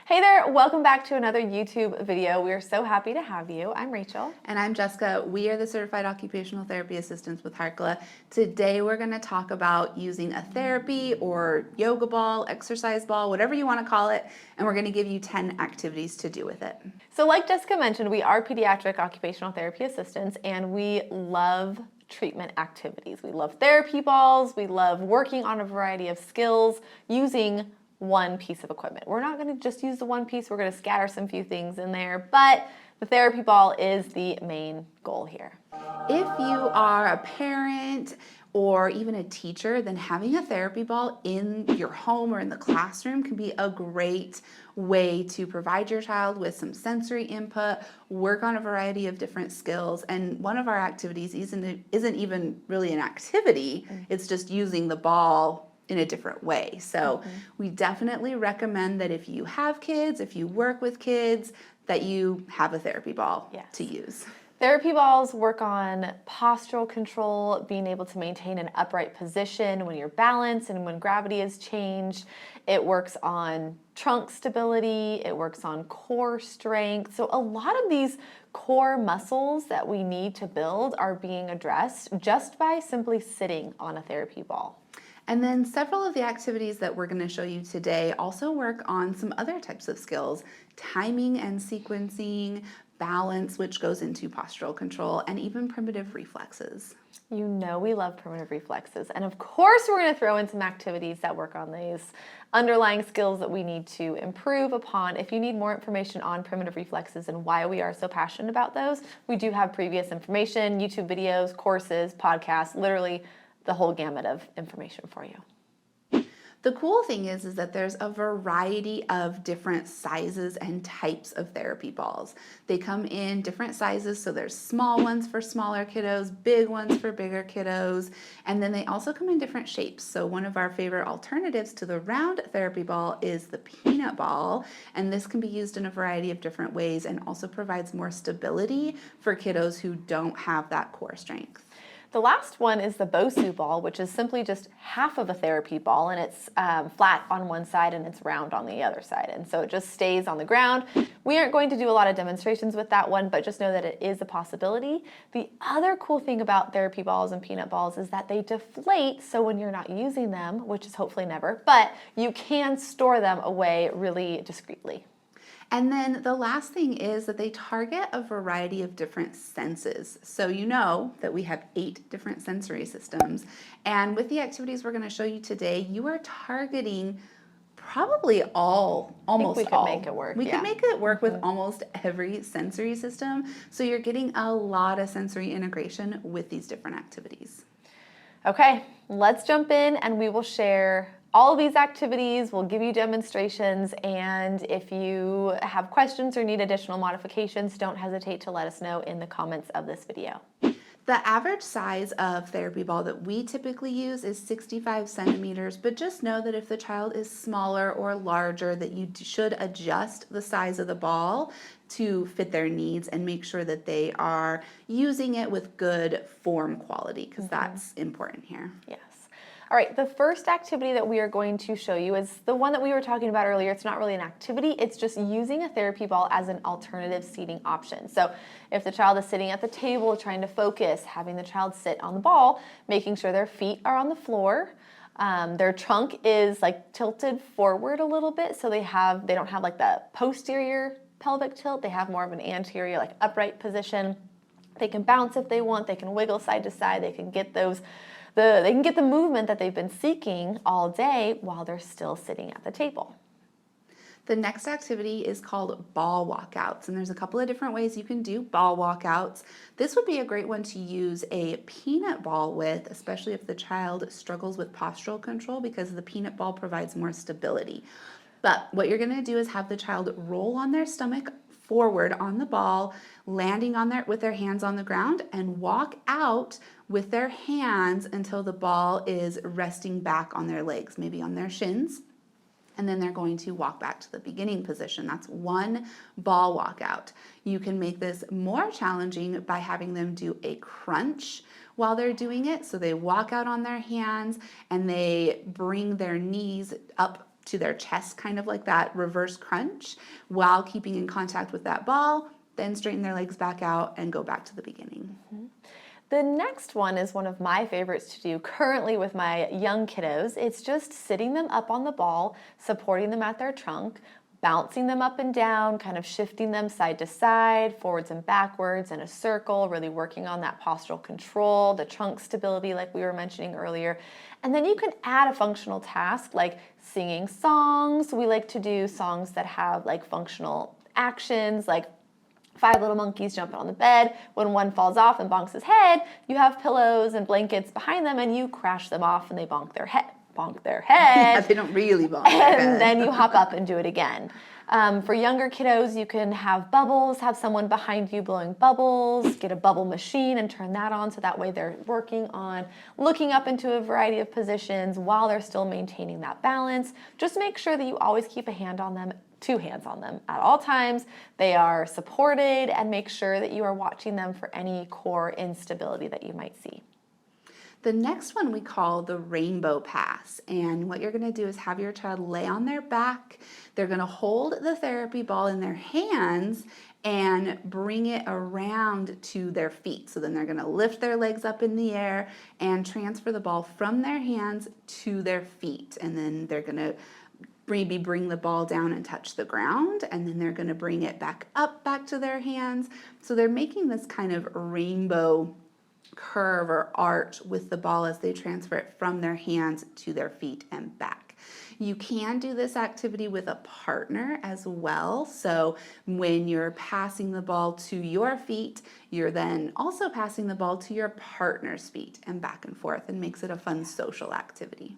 Hey there, welcome back to another YouTube video. We are so happy to have you. I'm Rachel. And I'm Jessica. We are the Certified Occupational Therapy Assistants with Harkla. Today we're going to talk about using a therapy or yoga ball, exercise ball, whatever you want to call it, and we're going to give you 10 activities to do with it. So like Jessica mentioned, we are pediatric occupational therapy assistants and we love treatment activities. We love therapy balls, we love working on a variety of skills using one piece of equipment. We're not going to just use the one piece, we're going to scatter some few things in there, but the therapy ball is the main goal here. If you are a parent or even a teacher, then having a therapy ball in your home or in the classroom can be a great way to provide your child with some sensory input, work on a variety of different skills. And one of our activities isn't even really an activity, it's just using the ball in a different way. So we definitely recommend that if you have kids, if you work with kids, that you have a therapy ball to use. Therapy balls work on postural control, being able to maintain an upright position when you're balanced and when gravity is changed. It works on trunk stability. It works on core strength. So a lot of these core muscles that we need to build are being addressed just by simply sitting on a therapy ball. And then several of the activities that we're going to show you today also work on some other types of skills, timing and sequencing, balance, which goes into postural control, and even primitive reflexes. You know we love primitive reflexes. And of course we're going to throw in some activities that work on these underlying skills that we need to improve upon. If you need more information on primitive reflexes and why we are so passionate about those, we do have previous information, YouTube videos, courses, podcasts, literally the whole gamut of information for you. The cool thing is that there's a variety of different sizes and types of therapy balls. They come in different sizes, so there's small ones for smaller kiddos, big ones for bigger kiddos, and then they also come in different shapes. So one of our favorite alternatives to the round therapy ball is the peanut ball, and this can be used in a variety of different ways and also provides more stability for kiddos who don't have that core strength. The last one is the BOSU ball, which is simply just half of a therapy ball, and it's flat on one side and it's round on the other side. And so it just stays on the ground. We aren't going to do a lot of demonstrations with that one, but just know that it is a possibility. The other cool thing about therapy balls and peanut balls is that they deflate, so when you're not using them, which is hopefully never, but you can store them away really discreetly. And then the last thing is that they target a variety of different senses. So you know that we have 8 different sensory systems. And with the activities we're going to show you today, you are targeting probably almost all. We could make it work. We could make it work with almost every sensory system. So you're getting a lot of sensory integration with these different activities. Okay, let's jump in and we will share all of these activities. We'll give you demonstrations, and if you have questions or need additional modifications, don't hesitate to let us know in the comments of this video. The average size of therapy ball that we typically use is 65 centimeters, but just know that if the child is smaller or larger, that you should adjust the size of the ball to fit their needs and make sure that they are using it with good form quality, because that's important here. Yes. All right, the first activity that we are going to show you is the one that we were talking about earlier. It's not really an activity, it's just using a therapy ball as an alternative seating option. So if the child is sitting at the table trying to focus, having the child sit on the ball, making sure their feet are on the floor, their trunk is like tilted forward a little bit, so they don't have like the posterior pelvic tilt, they have more of an anterior like upright position. They can bounce if they want, they can wiggle side to side, they can get the movement that they've been seeking all day while they're still sitting at the table. The next activity is called ball walkouts, and there's a couple of different ways you can do ball walkouts. This would be a great one to use a peanut ball with, especially if the child struggles with postural control, because the peanut ball provides more stability. But what you're going to do is have the child roll on their stomach forward on the ball, landing with their hands on the ground, and walk out with their hands until the ball is resting back on their legs, maybe on their shins. And then they're going to walk back to the beginning position. That's one ball walkout. You can make this more challenging by having them do a crunch while they're doing it. So they walk out on their hands and they bring their knees up to their chest, kind of like that reverse crunch, while keeping in contact with that ball, then straighten their legs back out and go back to the beginning. The next one is one of my favorites to do currently with my young kiddos. It's just sitting them up on the ball, supporting them at their trunk, bouncing them up and down, kind of shifting them side to side, forwards and backwards in a circle, really working on that postural control, the trunk stability like we were mentioning earlier. And then you can add a functional task like singing songs. We like to do songs that have like functional actions, like 5 little monkeys jumping on the bed. When one falls off and bonks his head, you have pillows and blankets behind them and you crash them off and they bonk their head. Yeah, they don't really bonk their head. And then you hop up and do it again. For younger kiddos, you can have bubbles, have someone behind you blowing bubbles, get a bubble machine and turn that on so that way they're working on looking up into a variety of positions while they're still maintaining that balance. Just make sure that you always keep a hand on them, 2 hands on them at all times. They are supported, and make sure that you are watching them for any core instability that you might see. The next one we call the rainbow pass, and what you're going to do is have your child lay on their back. They're going to hold the therapy ball in their hands and bring it around to their feet. So then they're going to lift their legs up in the air and transfer the ball from their hands to their feet, and then they're going to maybe bring the ball down and touch the ground, and then they're going to bring it back up, back to their hands. So they're making this kind of rainbow curve or arch with the ball as they transfer it from their hands to their feet and back. You can do this activity with a partner as well. So when you're passing the ball to your feet, you're then also passing the ball to your partner's feet and back and forth, and makes it a fun social activity.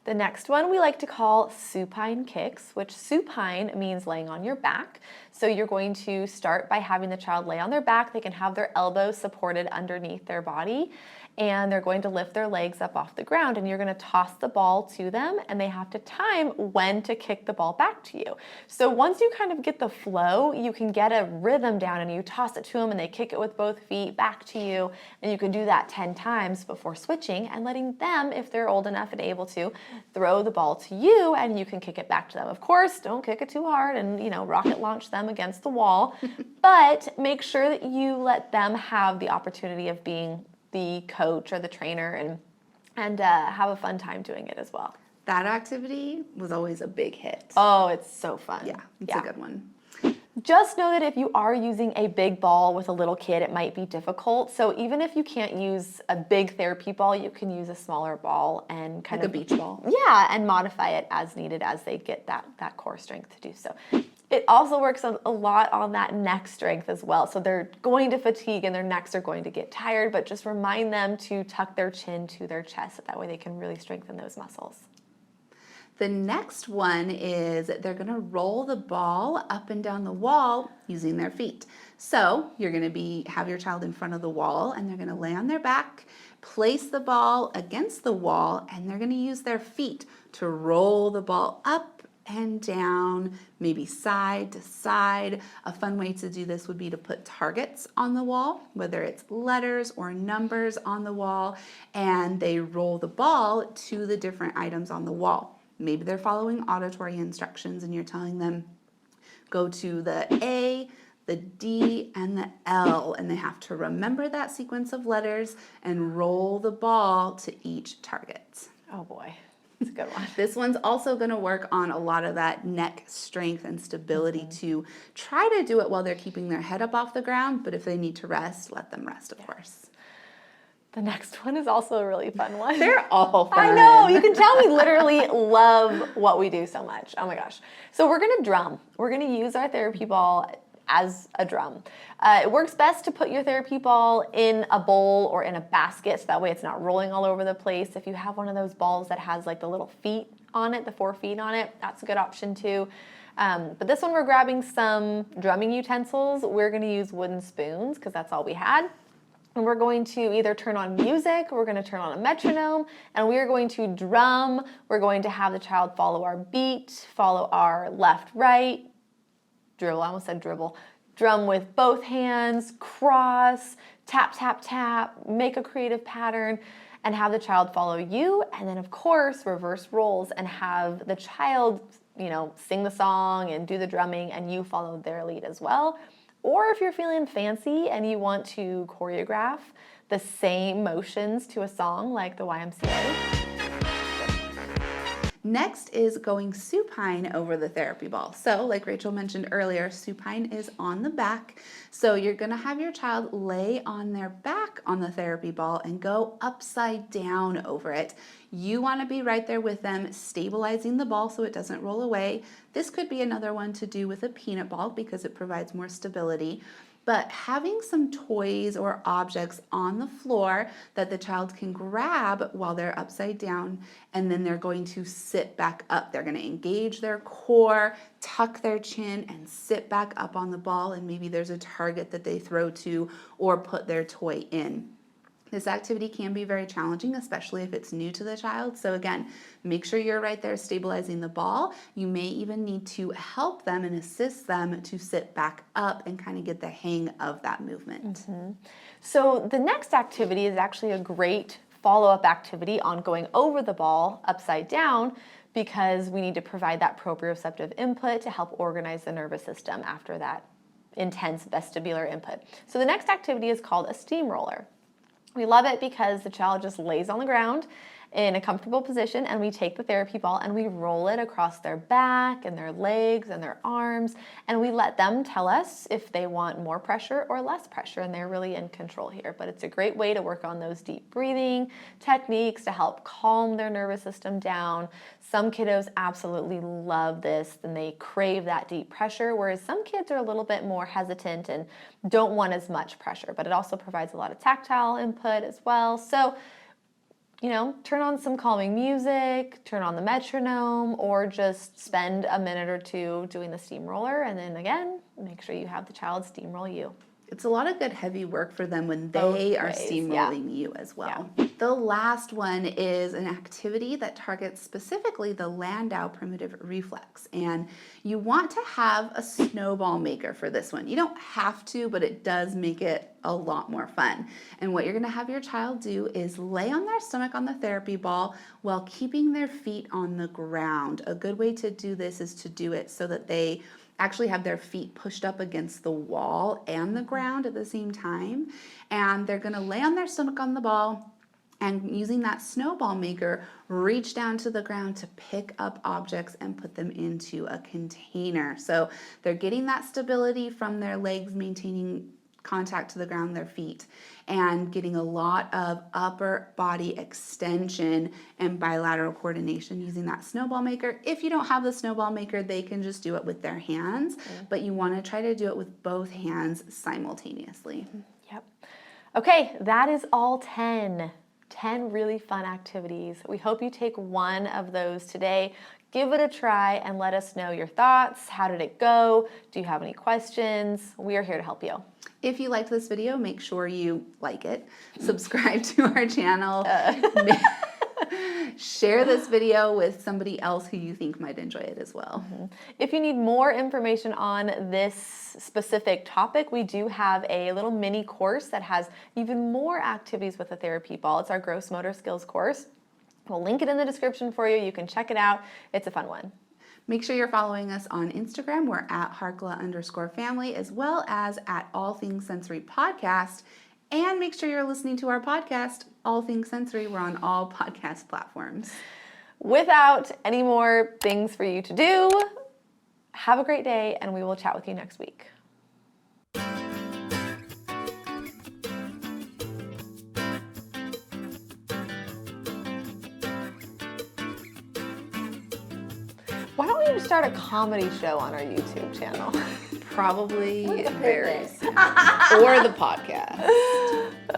The next one we like to call supine kicks, which supine means laying on your back. So you're going to start by having the child lay on their back. They can have their elbows supported underneath their body, and they're going to lift their legs up off the ground, and you're going to toss the ball to them, and they have to time when to kick the ball back to you. So once you kind of get the flow, you can get a rhythm down, and you toss it to them, and they kick it with both feet back to you, and you can do that 10 times before switching and letting them, if they're old enough and able to, throw the ball to you, and you can kick it back to them. Of course, don't kick it too hard and, rocket launch them against the wall, but make sure that you let them have the opportunity of being the coach or the trainer and have a fun time doing it as well. That activity was always a big hit. Oh, it's so fun. Yeah, it's a good one. Just know that if you are using a big ball with a little kid, it might be difficult. So even if you can't use a big therapy ball, you can use a smaller ball and kind of a beach ball. Yeah, and modify it as needed as they get that core strength to do so. It also works a lot on that neck strength as well. So they're going to fatigue and their necks are going to get tired, but just remind them to tuck their chin to their chest so that way they can really strengthen those muscles. The next one is they're going to roll the ball up and down the wall using their feet. So you're going to have your child in front of the wall, and they're going to lay on their back, place the ball against the wall, and they're going to use their feet to roll the ball up and down, maybe side to side. A fun way to do this would be to put targets on the wall, whether it's letters or numbers on the wall, and they roll the ball to the different items on the wall. Maybe they're following auditory instructions and you're telling them, go to the A, the D, and the L, and they have to remember that sequence of letters and roll the ball to each target. Oh boy, that's a good one. This one's also going to work on a lot of that neck strength and stability to try to do it while they're keeping their head up off the ground, but if they need to rest, let them rest, of course. The next one is also a really fun one. They're all fun. I know. You can tell we literally love what we do so much. Oh my gosh. So we're going to drum. We're going to use our therapy ball as a drum. It works best to put your therapy ball in a bowl or in a basket so that way it's not rolling all over the place. If you have one of those balls that has like the little feet on it, the 4 feet on it, that's a good option too. But this one we're grabbing some drumming utensils. We're going to use wooden spoons because that's all we had. And we're going to either turn on music, or we're going to turn on a metronome, and we are going to drum. We're going to have the child follow our beat, follow our left, right, dribble, I almost said dribble, drum with both hands, cross, tap, tap, tap, make a creative pattern. and have the child follow you, and then of course reverse roles and have the child, sing the song and do the drumming and you follow their lead as well. Or if you're feeling fancy and you want to choreograph the same motions to a song like the YMCA. Next is going supine over the therapy ball. So like Rachel mentioned earlier, supine is on the back. So you're gonna have your child lay on their back on the therapy ball and go upside down over it. You wanna be right there with them, stabilizing the ball so it doesn't roll away. This could be another one to do with a peanut ball because it provides more stability. But having some toys or objects on the floor that the child can grab while they're upside down, and then they're going to sit back up. They're going to engage their core, tuck their chin, and sit back up on the ball, and maybe there's a target that they throw to or put their toy in. This activity can be very challenging, especially if it's new to the child. So again, make sure you're right there stabilizing the ball. You may even need to help them and assist them to sit back up and kind of get the hang of that movement. Mm-hmm. So the next activity is actually a great follow-up activity on going over the ball upside down, because we need to provide that proprioceptive input to help organize the nervous system after that intense vestibular input. So the next activity is called a steamroller. We love it because the child just lays on the ground in a comfortable position, and we take the therapy ball and we roll it across their back and their legs and their arms, and we let them tell us if they want more pressure or less pressure, and they're really in control here. But it's a great way to work on those deep breathing techniques to help calm their nervous system down. Some kiddos absolutely love this and they crave that deep pressure, whereas some kids are a little bit more hesitant and don't want as much pressure, but it also provides a lot of tactile input as well. So turn on some calming music, turn on the metronome, or just spend a minute or two doing the steamroller, and then again, make sure you have the child steamroll you. It's a lot of good heavy work for them when they are steamrolling you as well. Yeah. The last one is an activity that targets specifically the Landau Primitive Reflex. And you want to have a snowball maker for this one. You don't have to, but it does make it a lot more fun. And what you're gonna have your child do is lay on their stomach on the therapy ball while keeping their feet on the ground. A good way to do this is to do it so that they actually have their feet pushed up against the wall and the ground at the same time. And they're gonna lay on their stomach on the ball, and using that snowball maker, reach down to the ground to pick up objects and put them into a container. So they're getting that stability from their legs, maintaining contact to the ground, their feet, and getting a lot of upper body extension and bilateral coordination using that snowball maker. If you don't have the snowball maker, they can just do it with their hands, but you want to try to do it with both hands simultaneously. Yep. Okay, that is all 10 really fun activities. We hope you take one of those today. Give it a try and let us know your thoughts. How did it go? Do you have any questions? We are here to help you. If you liked this video, make sure you like it, subscribe to our channel, share this video with somebody else who you think might enjoy it as well. If you need more information on this specific topic, we do have a little mini course that has even more activities with the therapy ball. It's our gross motor skills course. We'll link it in the description for you. You can check it out. It's a fun one. Make sure you're following us on Instagram. We're at Harkla_family, as well as at All Things Sensory Podcast. And make sure you're listening to our podcast, All Things Sensory. We're on all podcast platforms. Without any more things for you to do, have a great day, and we will chat with you next week. Why don't we start a comedy show on our YouTube channel? Probably varies. Or the podcast.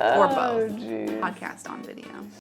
Or both. Geez. Podcast on video.